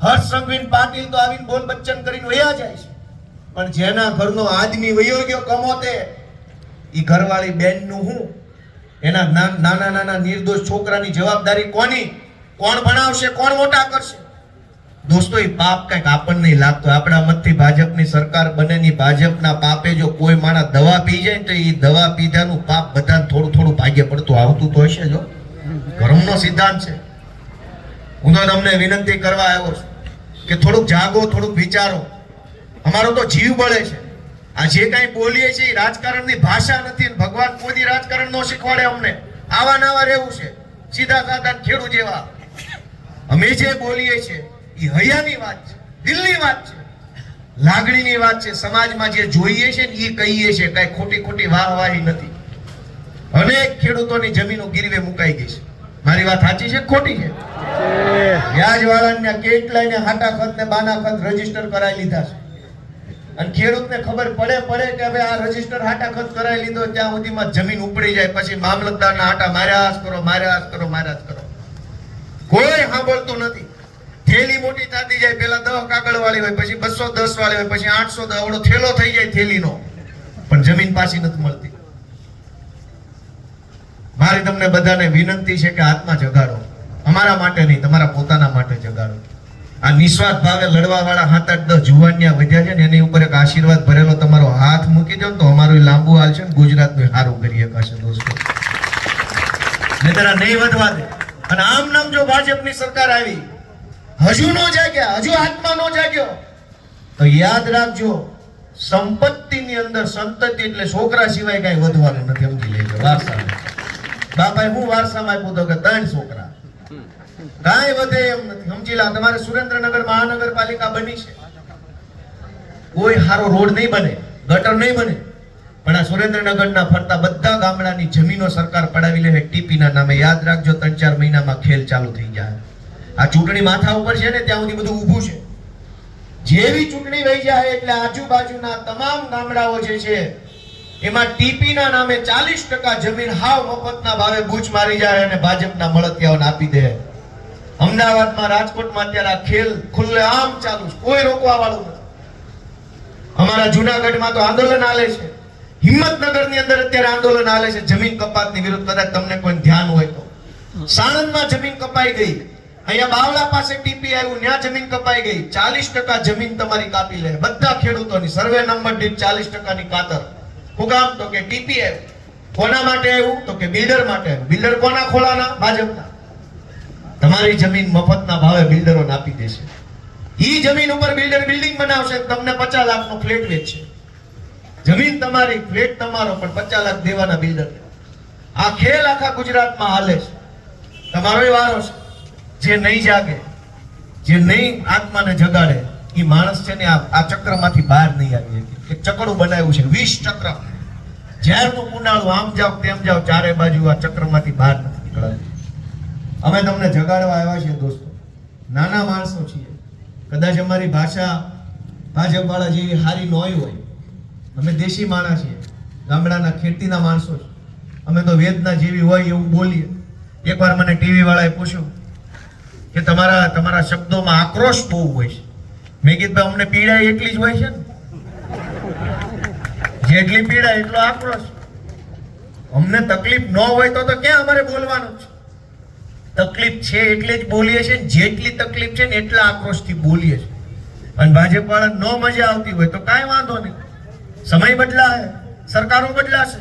હર્ષ સંઘવી પાટીલ તો આવીને બોલ બચ્ચન કરીને વયા જાય છે, પણ જેના ઘરનો આદમી વયો ગયો કમોતે, ઈ ઘરવાળી બેનનું શું? એના નાના નિર્દોષ છોકરાની જવાબદારી કોની? કોણ ભણાવશે? કોણ મોટા કરશે? દોસ્તો એ પાપ કઈક આપણને નહીં લાગતો. આપણા મતથી ભાજપની સરકાર બનેની ભાજપના પાપે જો કોઈ માણસ દવા પી જાય તો એ દવા પીધાનું પાપ બધાને થોડું થોડું ભાગ્ય પડતું આવતું તો હશે. જો ધર્મનો સિદ્ધાંત છે. હું તો તમને વિનંતી કરવા આવ્યો છું કે થોડુંક જાગો, થોડુંક વિચારો. અમારો તો જીવ બળે છે. આ જે કઈ બોલીએ છીએ રાજકારણની ભાષા નથી. ભગવાન કોઈ રાજકારણ નો શીખવાડે અમને. આવા નવા રહેવું છે, સીધા સાધા ખેડૂત જેવા. અમે જે બોલીએ છીએ એ હૈયાની વાત છે, દિલની વાત છે, લાગણીની વાત છે. સમાજમાં જે જોઈએ છે ને એ કહીએ છીએ, કઈ ખોટી ખોટી વાહવાહી નથી. અનેક ખેડૂતોની જમીનો ગીરવે મુકાઈ ગઈ છે. મારી વાત સાચી છે ખોટી છે? વ્યાજવાળાને કેટલાયને હાટા ખત ને બાના ખત રજીસ્ટર કરાવી લીધા છે, અને ખેડૂતને ખબર પડે કે હવે આ રજીસ્ટર હાટા ખત કરાવી લીધો ત્યાં સુધીમાં જમીન ઉપડી જાય, પછી મામલતદારના હાટા માર્યા કરો. કોઈ સાંભળતું નથી. થેલી મોટી થતી જાય, પેલા 10 કાગળ વાળી હોય, પછી 210 વાળી હોય, પછી 810 આવડો થેલો થઈ જાય થેલીનો, પણ જમીન પાછી નથી મળતી. મારી તમને બધાને વિનંતી છે કે આત્મા જગાડો, અમારા માટે નહીં, તમારા પોતાના માટે જગાડો. આ નિસ્વાર્થ ભાવે લડવા વાળા 7-8-10 જુવાનિયા વધ્યા છે ને, એની ઉપર એક આશીર્વાદ ભરેલો તમારો હાથ મૂકી દો ને તો અમારું લાંબુ હાલ છે ને ગુજરાતનું સારું કરી શકાશે દોસ્તો. નહીતર નહીં વધવા દે. અને આમ નામ જો ભાજપની સરકાર આવી, હજુ નો જાગ્યા, હજુ આત્મા નો જાગ્યો, તો યાદ રાખજો, સંપત્તિની અંદર સંતતિ એટલે છોકરા સિવાય કઈ વધવાનું નથી. સમજી લેજો. વારસા બાપાએ હું વારસામાં આપ્યું તો કે 3 છોકરા, કાંઈ વધે એમ નથી. સમજી લા. તમારે સુરેન્દ્રનગર મહાનગરપાલિકા બની છે, કોઈ સારો રોડ નહીં બને, ગટર નહીં બને, પણ આ સુરેન્દ્રનગરના ફરતા બધા ગામડાની જમીનો સરકાર પડાવી લે ટીપી ના નામે. યાદ રાખજો, 3-4 મહિનામાં ખેલ ચાલુ થઈ જાય. આ ચૂંટણી માથા ઉપર છે ને, ત્યાં સુધી બધું ઊભું છે. જેવી ચૂંટણી વહી જાય એટલે આજુબાજુના તમામ ગામડાઓ જે છે એમાં ટીપી ના નામે 40% જમીન હાવ મફતના ભાવે બૂચ મારી જાય અને ભાજપના મળતિયાઓને આપી દે. અમદાવાદમાં, રાજકોટમાં અત્યારે આ ખેલ ખુલ્લે આમ ચાલુ છે, કોઈ રોકવા વાળું નથી. અમારા જુનાગઢમાં તો આંદોલન હાલે છે, હિંમતનગરની અંદર અત્યારે આંદોલન હાલે છે જમીન કપાતની વિરુદ્ધ. કદાચ તમને કોઈ ધ્યાન હોય તો સાણંદમાં જમીન કપાઈ ગઈ, અહીંયા બાવળા પાસે ટીપી આવ્યું, ત્યાં જમીન કપાઈ ગઈ. 40% જમીન તમારી કાપી લે બધા ખેડૂતોની. સર્વે નંબર દીઠ 40% ની કાતર. શું કામ? તો કે ટીપી આવ્યું. કોના માટે આવ્યું? તો કે બિલ્ડર માટે આવ્યું. બિલ્ડર કોના ખોળાના? ભાજપના. તમારી જમીન મફતના ભાવે બિલ્ડરોને આપી દેશે. ઈ જમીન ઉપર બિલ્ડર બિલ્ડિંગ બનાવશે, તમને 50 લાખનો ફ્લેટ વેચશે. જમીન તમારી, ફ્લેટ તમારો, પણ 50 લાખ દેવાના બિલ્ડર. આ ખેલ આખા ગુજરાતમાં હાલે છે. તમારો વારો છે. જે નહીં જાગે, જે નહીં આત્માને જગાડે, એ માણસ છે ને આ ચક્રમાંથી બહાર નહીં આવી શકે. એક ચક્ર બનાવ્યું છે, 20 ચક્ર. ઝેરનું કુંડાળું, આમ જાવ તેમ જાવ, ચારે બાજુ આ ચક્રમાંથી બહાર નથી નીકળાતું. અમે તમને જગાડવા આવ્યા છીએ દોસ્તો. નાના માણસો છીએ, કદાચ અમારી ભાષા ભાજપવાળા જેવી હારી ન હોય. અમે દેશી માણસ છીએ, ગામડાના ખેતીના માણસો છે. અમે તો વેદના જેવી હોય એવું બોલીએ. એકવાર મને ટીવી વાળાએ પૂછ્યું કે તમારા શબ્દોમાં આક્રોશ બહુ હોય છે. મેં કીધું ભાઈ, અમને પીડા એટલી જ હોય છે ને, જેટલી પીડા એટલો આક્રોશ. અમને તકલીફ ન હોય તો ક્યાં અમારે બોલવાનું છે? તકલીફ છે એટલે જ બોલીએ છીએ, જેટલી તકલીફ છે ને એટલા આક્રોશથી બોલીએ છીએ. અને ભાજપ વાળા ન મજા આવતી હોય તો કાંઈ વાંધો નહીં, સમય બદલાશે, સરકારો બદલાશે,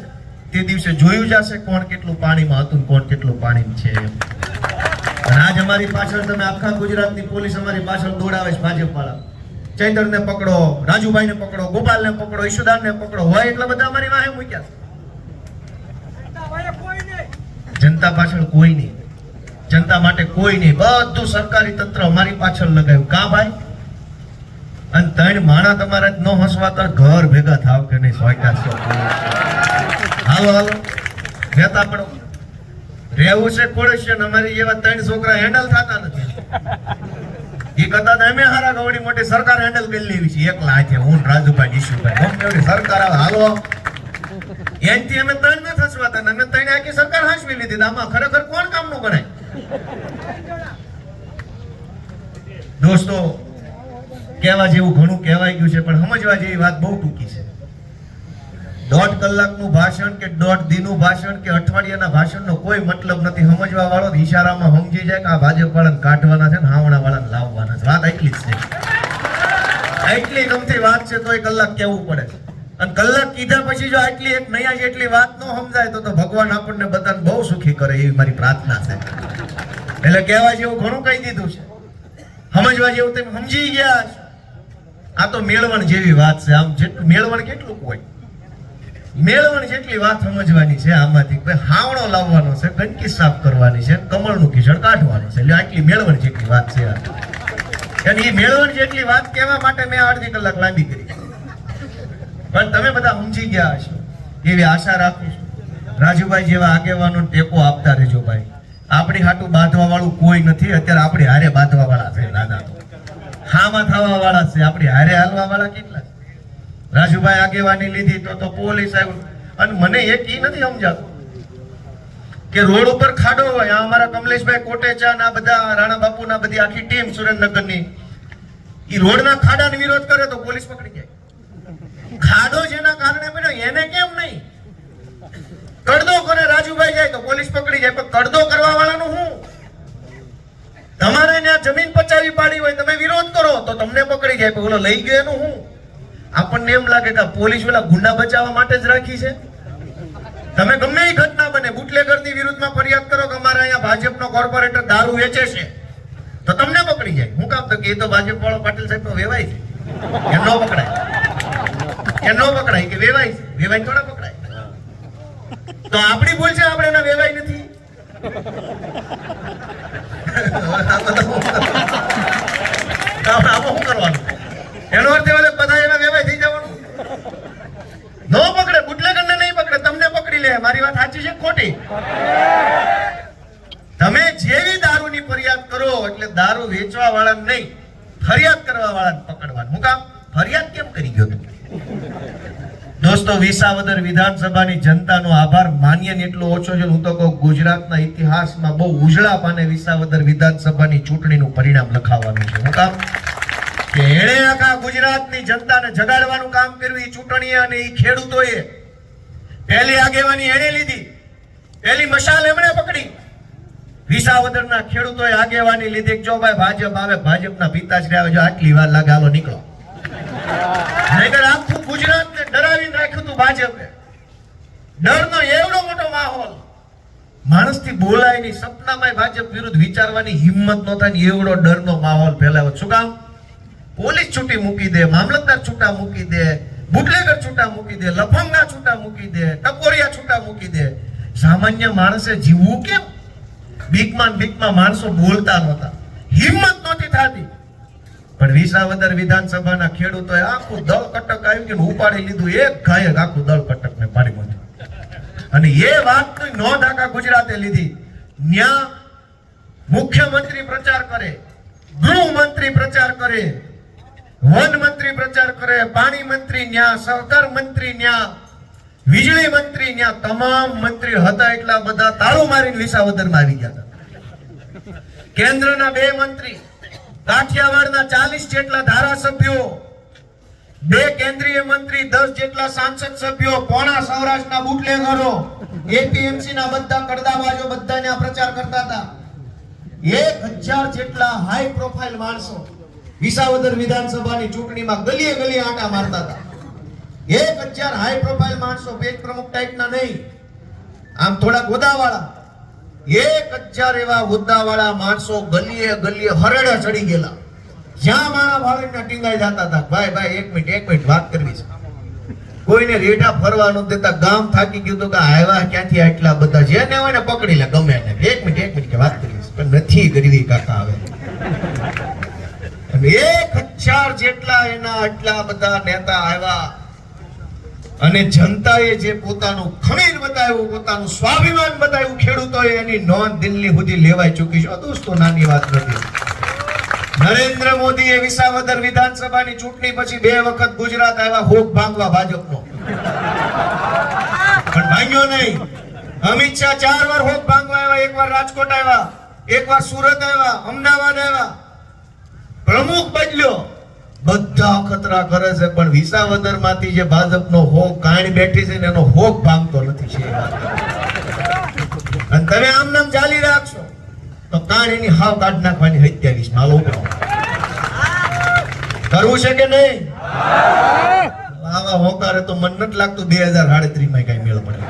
તે દિવસે જોયું જશે કોણ કેટલું પાણીમાં હતું, કોણ કેટલું પાણીમાં છે. અને આજ અમારી પાછળ તમે આખા ગુજરાતની પોલીસ અમારી પાછળ દોડાવે છે ભાજપ વાળા. ચૈતરને પકડો, રાજુભાઈને પકડો, ગોપાલને પકડો, ઈશુદાનને પકડો, હોય એટલા બધા અમારી વાહે મૂક્યા. જનતા પાછળ કોઈ નહીં, જનતા માટે કોઈ નહીં, બધું સરકારી તંત્ર અમારી પાછળ લગાવ્યું. કા ભાઈ? અને 3 માણા તમારે ન હસવાતા ઘર ભેગા થાવ કે નહીં? સોયકા છો. હાલો હાલો રહેતા પડો. રહેવું છે ખોડે, અમારી જેવા 3 છોકરા હેન્ડલ થતા નથી. એ કદાચ અમે હારા ગવડી મોટી સરકાર હેન્ડલ કરી લેવી છે એકલા હાથે. હું રાજુભાઈ ઈશુભાઈ સરકાર આવે હાલો, એનથી અમે 3 ન થસવાતા, અમે 3 આખી સરકાર હાંસવી લીધી. આમાં ખરેખર કોણ કામનું ગણાય? દોસ્તો, કહેવા જેવું ઘણું કહેવાય ગયું છે, પણ સમજવા જેવી વાત બહુ ટૂંકી છે. 1.5 કલાકનું ભાષણ કે 1.5 દિનનું ભાષણ કે અઠવાડિયાના ભાષણનો કોઈ મતલબ નથી. સમજવા વાળો ઈશારામાં સમજી જાય કે આ ભાજપ વાળાને કાઢવાના છે ને હાવણા વાળાને લાવવાના છે. વાત એટલી જ છે, એટલી ગમતી વાત છે તો 1 કલાક કહેવું પડે. અને કલાક કીધા પછી જો આટલી એક નયા જેટલી વાત ન સમજાય તો ભગવાન આપણને બધાને બહુ સુખી કરે એવી મારી પ્રાર્થના છે. એટલે કહેવા જેવું ઘણું કહી દીધું છે, સમજવા જેવું તેમ સમજી ગયા છે. આ તો મેળવણ જેવી વાત છે. આમ જેટલું મેળવણ કેટલું હોય, મેળવણ જેટલી વાત સમજવાની છે. આમાંથી હાવણો લાવવાનો છે, ગંદકી સાફ કરવાની છે, કમળનું ખીચડ કાઢવાનું છે. એટલે આટલી મેળવણ જેટલી વાત છે. અને એ મેળવણ જેટલી વાત કહેવા માટે મેં અડધી કલાક લાંબી કરી, પણ તમે બધા સમજી ગયા હશો એવી આશા રાખું છું. રાજુભાઈ જેવા આગેવાનો ટેકો આપતા રહેજો ભાઈ. આપણી હાટું બાંધવા વાળું કોઈ નથી. અત્યારે આપણી હારે બાંધવા વાળા છે દાદા, હામાં થવા વાળા છે. આપણી હારે હાલવા વાળા કેટલા? રાજુભાઈ આગેવાની લીધી તો પોલીસ આવ્યું. અને મને એક ઈ નથી સમજાતું, કે રોડ ઉપર ખાડો હોય, આ અમારા કમલેશભાઈ કોટેચા ના બધા રાણા બાપુ ના બધી આખી ટીમ સુરેન્દ્રનગરની ઈ રોડના ખાડાનો વિરોધ કરે તો પોલીસ પકડી જાય. ખાડો જેના કારણે બન્યો એને કેમ નહીં? કડદો કરે રાજુભાઈ જાય તો પોલીસ પકડી જાય, પણ કડદો કરવા વાળાનું શું? તમારે ત્યાં જમીન પચાવી પાડી હોય, તમે વિરોધ કરો તો તમને પકડી જાય, પણ ઓલો લઈ ગયો એનું શું? આપણને એમ લાગે કે પોલીસ ઓલા ગુંડા બચાવવા માટે જ રાખી છે. તમે ગમે એ ઘટના બને બુટલેગરની વિરુદ્ધમાં ફરિયાદ કરો કે અમારા અહીંયા ભાજપનો કોર્પોરેટર દારૂ વેચે છે તો તમને પકડી જાય. હું કામ? તો કે એ તો ભાજપ વાળો પાટીલ સાહેબ નો વેવાય છે, એમ ન પકડાય, એમ ન પકડાય કે વેવાય છે, વેવાય થોડા પકડાય. તો આપણી ભૂલ છે, આપણે એના વેવાય નથી. આમાં શું કરવાનું? એનો અર્થ એવો બધા એના વેવાય થઈ જવાનું. નો પકડે, બુટલેગરને નહીં પકડે, તમને પકડી લે. મારી વાત સાચી છે ખોટી? તમે જેવી દારૂની ફરિયાદ કરો એટલે દારૂ વેચવા વાળા નહીં, ફરિયાદ કરવા વાળાને પકડવાનું. હું કામ? ફરિયાદ કેમ કરી ગયો તું? દોસ્તો, વિસાવદર વિધાનસભાની જનતાનો આભાર માન્ય ને એટલો ઓછો છે. હું તો કહું ગુજરાતના ઇતિહાસમાં બહુ ઉજળા પાને વિસાવદર વિધાનસભાની ચૂંટણીનું પરિણામ લખાવવાનું છે. હું કામ? કે એણે આખા ગુજરાતની જનતાને જગાડવાનું કામ કર્યું એ ચૂંટણીએ, અને એ ખેડૂતોએ પહેલી આગેવાની એણે લીધી, પહેલી મશાલ એમણે પકડી. વિસાવદરના ખેડૂતોએ આગેવાની લીધી. જો ભાઈ ભાજપ આવે, ભાજપના પિતાશ્રી આવે, જો આટલી વાર લાગે હાલો નીકળો. નહીતર આખું ગુજરાતને ડરાવીને રાખ્યું હતું ભાજપે. ડરનો એવડો મોટો માહોલ, માણસથી બોલાય નહીં, સપનામાં ભાજપ વિરુદ્ધ વિચારવાની હિંમત ન થાય, એવડો ડરનો માહોલ ફેલાયો. શું કામ? પોલીસ છૂટી મૂકી દે, મામલતદાર છૂટા મૂકી દે, બુટલેગર છૂટા મૂકી દે, લફંગા છૂટા મૂકી દે, ટકોરિયા છૂટા મૂકી દે. સામાન્ય માણસે જીવવું કેમ? બીકમાં માણસો બોલતા નહોતા, હિંમત નહોતી થતી. પણ વિસાવદર વિધાનસભાના ખેડૂતોએ આખું દળ કટક આવ્યું કે ઉપાડી લીધું. એક ગાયક આખું દળ કટકને પાડી મૂક્યું. અને એ વાતની નોંધ આખા ગુજરાતે લીધી. ન્યા મુખ્યમંત્રી પ્રચાર કરે, ગૃહમંત્રી પ્રચાર કરે, વન મંત્રી પ્રચાર કરે, પાણી મંત્રી ન્યા, સહકાર મંત્રી ન્યા, વીજળી મંત્રી ન્યા, તમામ મંત્રી હતા એટલા બધા તાળું મારીને વિસાવદરમાં આવી ગયા હતા. કેન્દ્રના 2 મંત્રી, કાઠિયાવાડના 40 જેટલા ધારાસભ્યો, 2 કેન્દ્રીય મંત્રી, 10 જેટલા સાંસદ સભ્યો, પોણા સૌરાષ્ટ્રના બુટલેગરો, એપીએમસી ના બધા કડદાબાજો બધાને આ પ્રચાર કરતા હતા. 1000 જેટલા હાઈ પ્રોફાઇલ માણસો વિસાવદર વિધાનસભાની ચૂંટણીમાં ગલીએ ગલીએ આંટા મારતા હતા. 1000 હાઈ પ્રોફાઇલ માણસો, પેજ પ્રમુખ ટાઈપના નહીં, આમ થોડાક હોદ્દાવાળા. 1000 એવા હોદ્દાવાળા માણસો ગલીએ ગલીએ હરડે ચડી ગયેલા. જ્યાં માણા ભાળીને ટીંગાઈ જતા હતા. ભાઈ એક મિનિટ વાત કરવી છે. કોઈને રેઢા ફરવા ન દેતા. ગામ થાકી ગયું તો કે આવ્યા ક્યાંથી આટલા બધા? જેને હોય ને પકડી લે ગમે એને. એક મિનિટ કે વાત કરવી છે, પણ નથી કરવી કાકા. આવે 1000 જેટલા એના આટલા બધા નેતા આવ્યા, અને જનતાએ જે પોતાનું ખમીર બતાવ્યું, પોતાનું સ્વાભિમાન બતાવ્યું, ખેડૂતોએ એની નોંધ દિલ્હી સુધી લેવાઈ ચૂકી છે. દોસ્તો, નાની વાત નથી. નરેન્દ્ર મોદીએ વિસાવદર વિધાનસભાની ચૂંટણી પછી 2 વખત ગુજરાત આવ્યા હોક ભાંગવા ભાજપનો, પણ ભાંગ્યો નહીં. અમિત શાહ 4 વાર હોક ભાંગવા આવ્યા. 1 વાર રાજકોટ આવ્યા, 1 વાર સુરત આવ્યા, અમદાવાદ આવ્યા, પ્રમુખ બદલ્યો. બધા ખતરા કરે છે, પણ વિસાવદર માંથી જે ભાજપનો હોક કાંઈ બેઠી છે ને એનો હોક ભાંગતો નથી છે. અને તમે આમ નામ ચાલી રાખશો તો કાંઈ એની હાવ કાઢ નાખવાની 27 માલ ઉપરો કરવું છે કે નહીં? આવા હોકારે તો મન નથી લાગતું 2037 માં કઈ મેળ પડે.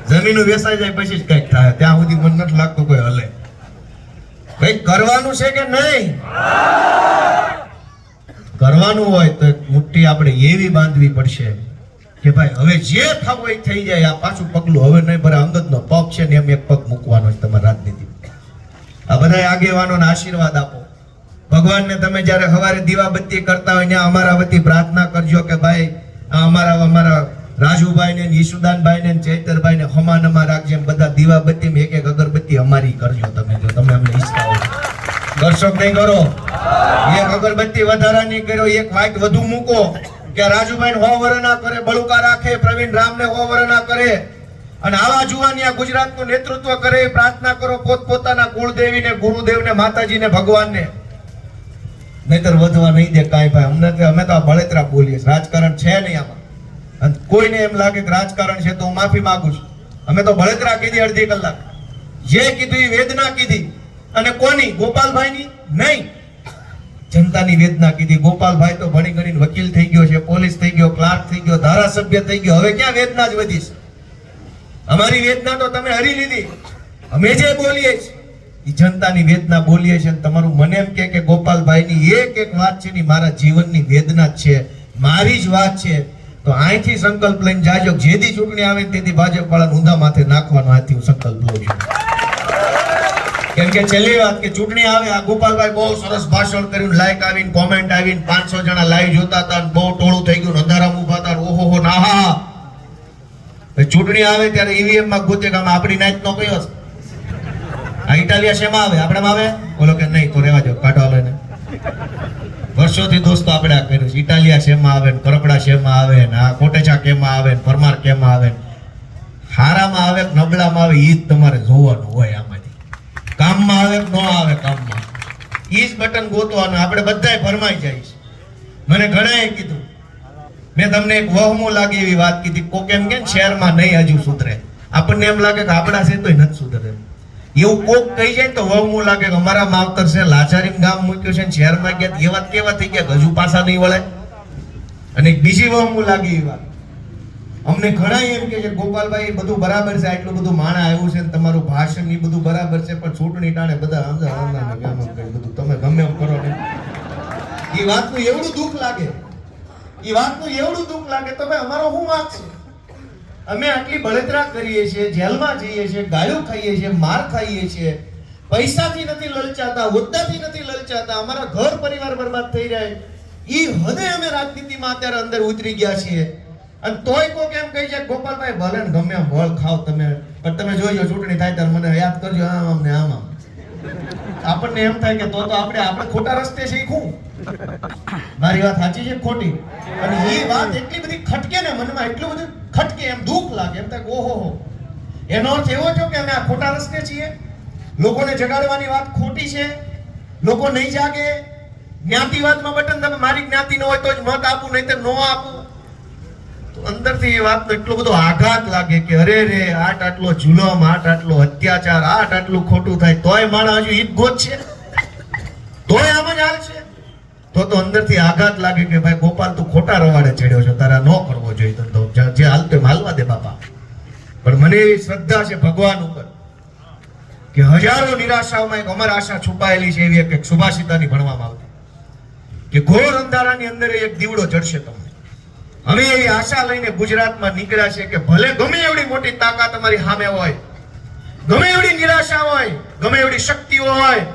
જમીન વેચાઈ જાય પછી જ કઈક થાય, ત્યાં સુધી મન નથી લાગતું કોઈ હલે. કઈક કરવાનું છે કે નહીં? કરવાનું હોય તો મુઠ્ઠી આપણે એવી બાંધવી પડશે કે ભાઈ હવે જે થવું એ થઈ જાય. આ પાછું પગલું હવે નહીં ભરે. અંગતનો પગ છે ને એમ એક પગ મૂકવાનો છે તમારી રાજનીતિ. આ બધા આગેવાનોને આશીર્વાદ આપો. ભગવાનને તમે જ્યારે સવારે દીવાબત્તી કરતા હોય ત્યાં અમારા વતી પ્રાર્થના કરજો કે ભાઈ અમારા રાજુભાઈ ને ઈશુદાનભાઈ ને ચૈતરભાઈ ને હમાનમાં રાખજે. બધા દીવાબત્તી એક એક અગરબત્તી અમારી કરજો. તમે જો તમે અમને ઈચ્છતા હોય કરશો કે નહીં કરો? એક અગરબત્તી વધારાની કર્યો, એક વાઈટ વધુ મૂકો કે રાજુભાઈ 100 વર્ષ ના કરે, બળુકા રાખે, પ્રવીણ રામ ને 100 વર્ષ ના કરે, અને આવા જુવાની આ ગુજરાતનું નેતૃત્વ કરે, પ્રાર્થના કરો પોતપોતાના કુળદેવીને, ગુરુદેવને, માતાજીને, ભગવાનને. નહીતર વધવા નહીં દે કાંઈ ભાઈ. અમે તો આ બળતરા બોલીએ, રાજકારણ છે નહીં આમાં. અને કોઈને એમ લાગે કે રાજકારણ છે તો હું માફી માંગુ છું. અમે તો બળતરા કીધી અડધી કલાક. જે કીધું એ વેદના કીધી. અને કોની? ગોપાલભાઈની નહીં, જનતાની વેદના કીધી. ગોપાલભાઈ તો ભણી ગણીને વકીલ થઈ ગયો છે, પોલીસ થઈ ગયો, ક્લાર્ક થઈ ગયો, ધારાસભ્ય થઈ ગયો. હવે ક્યાં વેદના જ વધી છે? અમારી વેદના તો તમે હરી લીધી. અમે જે બોલીએ છીએ એ જનતાની વેદના બોલીએ છીએ. તમારું મને એમ કે ગોપાલભાઈની એક વાત છે ને મારા જીવનની વેદના જ છે, મારી જ વાત છે. તો અહીંથી સંકલ્પ લઈને જાજો, જેથી ચૂંટણી આવે તેથી ભાજપ વાળા ઊંધા માથે નાખવાનો આજથી હું સંકલ્પ લઉં છું. કેમ કે છેલ્લી વાત કે ચૂંટણી આવે, આ ગોપાલભાઈ બહુ સરસ ભાષણ કર્યું, લાઈક આવીને, કોમેન્ટ આવીને, 500 જણા લાઈવ જોતા હતા, બહુ ટોળું થઈ ગયું, અંધારામાં ઊભા હતા, ઓહો ના. ચૂંટણી આવે ત્યારે ઈવીએમ માં ગોતે કે આપણી નાઈટ નો કયો છે? આ ઇટાલિયા શેમાં આવે? આપણામાં આવે? બોલો કે નહીં તો રહેવા દો, કાઢવા લઈને. વર્ષોથી દોસ્તો આપણે આ કર્યું છે. ઇટાલિયા શેમાં આવે, કરપડા શેમાં આવે, આ કોટેચા કેમાં આવે, પરમાર કેમાં આવે, હારામાં આવે, નબળામાં આવે, ઈ જ તમારે જોવાનું હોય. આમાંથી કામમાં આવે ન આવે, કામમાં ઈ જ બટન ગોતવાનું. આપણે બધાય ભરમાઈ જાય છે. મને ઘણાએ કીધું, મેં તમને એક વહમું લાગે એવી વાત કીધી. કોક એમ કે શહેરમાં નહીં હજુ સુધરે, આપણને એમ લાગે કે આપણા છે તોય નથી સુધરે. એવું કોક કહી જાય તો વહમું લાગે કે અમારા માવતર છે લાચારીમ ગામ મૂક્યું છે, શહેરમાં ગયા એવા કેવા થઈ ગયા હજુ પાછા નહીં વળે. અને બીજી વહમું લાગે એ વાત અમને ઘણા એમ કે ગોપાલભાઈ બધું બરાબર છે, આટલું બધું માણા આવ્યું છે, તમારું ભાષણ એ બધું બરાબર છે, પણ ચૂંટણી ટાણે બધા બધું તમે ગમે એમ કરો ને. એ વાતનું એવડું દુઃખ લાગે, એ વાતનું એવડું દુઃખ લાગે. તો ભાઈ અમારો શું વાંક છે? અમે આટલી બળતરા કરીએ છીએ, જેલમાં જઈએ છીએ, ગાળું ખાઈએ છીએ, માર ખાઈએ છીએ, પૈસાથી નથી લલચાતા, હોદ્દાથી નથી લલચાતા, અમારા ઘર પરિવાર બરબાદ થઈ જાય. ઈ હદે અમે રાજનીતિમાં અત્યારે અંદર ઉતરી ગયા છીએ. અને તોય કોક એમ કહી જાય ગોપાલભાઈ ભલે ને ગમે એમ વળ ખાવ તમે, પણ તમે જોઈજો ચૂંટણી થાય ત્યારે મને યાદ કરજો આમ ને આમ. આપણને એમ થાય કે તો આપણે ખોટા રસ્તે શીખું. મારી વાત સાચી છે ખોટી? અને એ વાત એટલી બધી ખટકે ને મનમાં, એટલું બધું ખટકે, એમ દુઃખ લાગે, એમ થાય ઓહો. એનો અર્થ એવો છે કે અમે આ ખોટા રસ્તે છીએ, લોકોને જગાડવાની વાત ખોટી છે, લોકો નહીં જાગે. જ્ઞાતિવાદમાં બટન તમે મારી જ્ઞાતિ ન હોય તો જ મત આપું, નહીં તો ન આપું. તો અંદરથી એ વાતનો એટલો બધો આઘાત લાગે કે અરે રે આટલો જુલમ, આટલો અત્યાચાર, આટલું ખોટું થાય તોય માણસ હજુ ઈદ ગોત છે, તોય આમ જ હાલ છે. તો અંદરથી આઘાત લાગે કે ભાઈ ગોપાલ તું ખોટા રવાડે ચડ્યો છો, તારા ન કરવો જોઈએ ધંધો, જે હાલતો એમ હાલવા દે બાપા. પણ મને એવી શ્રદ્ધા છે ભગવાન ઉપર કે હજારો નિરાશાઓમાં એક અમર આશા છુપાયેલી છે. એવી એક સુભાષિતાની ભણવામાં આવતી કે ઘોર અંધારાની અંદર એક દીવડો જડશે તમને. અમે એવી આશા લઈને ગુજરાતમાં નીકળ્યા છે કે ભલે ગમે એવડી મોટી તાકાત અમારી સામે હોય, ગમે એવડી નિરાશા હોય, ગમે એવડી શક્તિઓ હોય,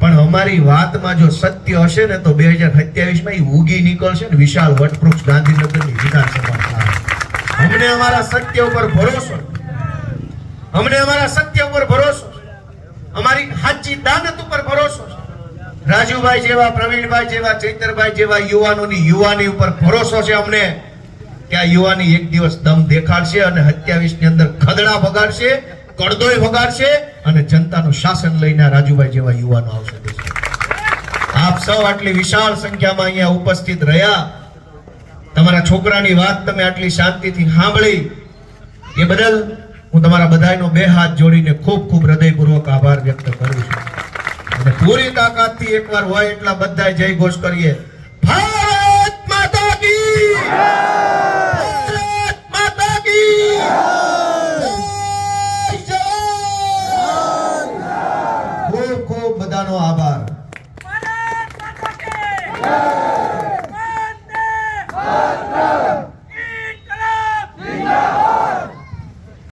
પણ અમારી વાતમાં જો સત્ય હશે ને તો 2027 માં ઉગી નીકળશે ને વિશાળ વટવૃક્ષ ગાંધીનગરની વિધાનસભા. અમને અમારા સત્ય ઉપર ભરોસો, અમને અમારા સત્ય ઉપર ભરોસો, અમારી સાચી દાનત ઉપર ભરોસો છે. રાજુભાઈ જેવા, પ્રવીણભાઈ જેવા, ચૈતરભાઈ જેવા યુવાનોની યુવાની ઉપર ભરોસો છે અમને કે આ યુવાની એક દિવસ દમ દેખાડશે અને 27 ની અંદર ખદડા વગાડશે, કડદોય વગાડશે અને જનતાનું શાસન લઈને રાજુભાઈ જેવા યુવાનો આવશે. આપ સૌ આટલી વિશાળ સંખ્યામાં અહીંયા ઉપસ્થિત રહ્યા, તમારા છોકરાની વાત તમે આટલી શાંતિથી સાંભળી, એ બદલ હું તમારા બધાનો બે હાથ જોડીને ખૂબ ખૂબ હૃદયપૂર્વક આભાર વ્યક્ત કરું છું. અને પૂરી તાકાતથી એકવાર હોય એટલા બધા જય ઘોષ કરીએ. ભારત માતા કી જય! ભારત માતા કી જય! ખૂબ ખૂબ બધાનો આભાર.